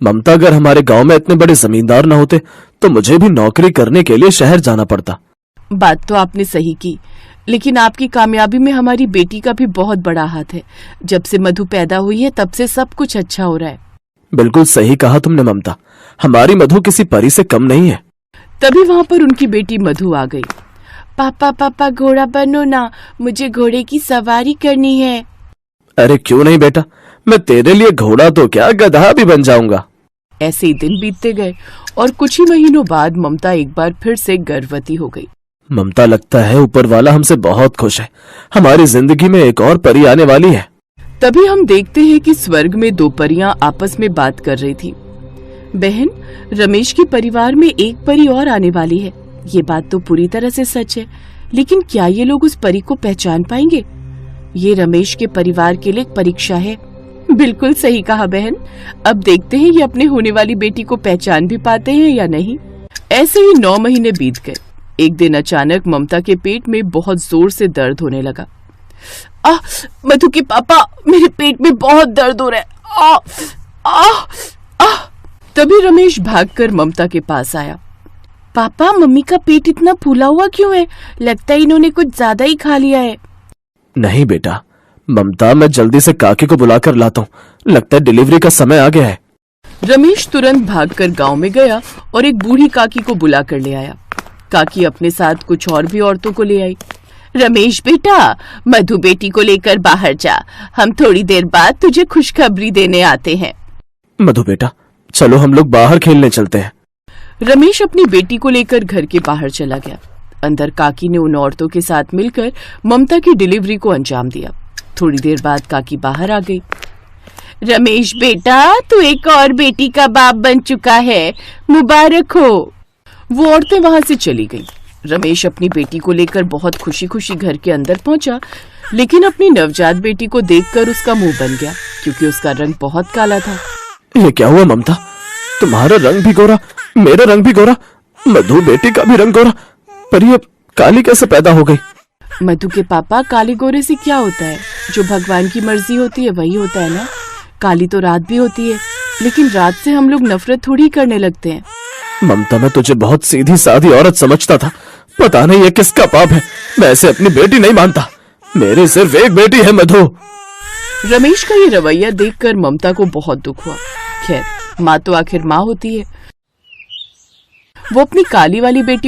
ममता, अगर हमारे गांव में इतने बड़े जमींदार न होते तो मुझे भी नौकरी करने के लिए शहर जाना पड़ता। बात तो आपने सही की, लेकिन आपकी कामयाबी में हमारी बेटी का भी बहुत बड़ा हाथ है। जब से मधु पैदा हुई है तब से सब कुछ अच्छा हो रहा है। बिल्कुल सही कहा तुमने ममता, हमारी मधु किसी परी से कम नहीं है। तभी वहाँ पर उनकी बेटी मधु आ गई। पापा पापा घोड़ा बनो ना, मुझे घोड़े की सवारी करनी है। अरे क्यों नहीं बेटा, मैं तेरे लिए घोड़ा तो क्या गधा भी बन जाऊंगा। ऐसे ही दिन बीतते गए और कुछ ही महीनों बाद ममता एक बार फिर से गर्भवती हो गई। ममता, लगता है ऊपर वाला हमसे बहुत खुश है, हमारी जिंदगी में एक और परी आने वाली है। तभी हम देखते हैं कि स्वर्ग में दो परियां आपस में बात कर रही थी। बहन, रमेश के परिवार में एक परी और आने वाली है। ये बात तो पूरी तरह से सच है, लेकिन क्या ये लोग उस परी को पहचान पाएंगे? ये रमेश के परिवार के लिए एक परीक्षा है। बिल्कुल सही कहा बहन, अब देखते हैं ये अपने होने वाली बेटी को पहचान भी पाते हैं या नहीं। ऐसे ही 9 महीने बीत गए। एक दिन अचानक ममता के पेट में बहुत जोर से दर्द होने लगा। मधु के पापा, मेरे पेट में बहुत दर्द हो रहा है। तभी रमेश भागकर ममता के पास आया। पापा, मम्मी का पेट इतना फूला हुआ क्यों है? लगता है इन्होंने कुछ ज्यादा ही खा लिया है। नहीं बेटा ममता, मैं जल्दी से काकी को बुलाकर लाता हूँ, लगता है डिलीवरी का समय आ गया है। रमेश तुरंत भागकर गांव में गया और एक बूढ़ी काकी को बुलाकर ले आया। काकी अपने साथ कुछ और भी औरतों को ले आई। रमेश बेटा, मधु बेटी को लेकर बाहर जा, हम थोड़ी देर बाद तुझे खुशखबरी देने आते हैं। मधु बेटा, चलो हम लोग बाहर खेलने चलते हैं। रमेश अपनी बेटी को लेकर घर के बाहर चला गया। अंदर काकी ने उन औरतों के साथ मिलकर ममता की डिलीवरी को अंजाम दिया। थोड़ी देर बाद काकी बाहर आ गई। रमेश बेटा, तू एक और बेटी का बाप बन चुका है, मुबारक हो। वो औरतें वहां से चली गईं। रमेश अपनी बेटी को लेकर बहुत खुशी खुशी घर के अंदर पहुंचा, लेकिन अपनी नवजात बेटी को देखकर उसका मुंह बन गया, क्योंकि उसका रंग बहुत काला था। ये क्या हुआ ममता, तुम्हारा रंग भी गोरा, मेरा रंग भी गोरा, मधु बेटी का भी रंग गोरा, पर ये काली कैसे पैदा हो गई? मधु के पापा, काले गोरे से क्या होता है? जो भगवान की मर्जी होती है वही होता है ना। काली तो रात भी होती है, लेकिन रात से हम लोग नफरत थोड़ी करने लगते हैं। ममता, मैं तुझे बहुत सीधी सादी औरत समझता था, पता नहीं ये किसका पाप है। मैं ऐसे अपनी बेटी नहीं मानता, मेरी सिर्फ एक बेटी है मधु। रमेश का ये रवैया देखकर ममता को बहुत दुख हुआ। खैर, माँ तो आखिर माँ होती है। वो अपनी काली वाली बेटी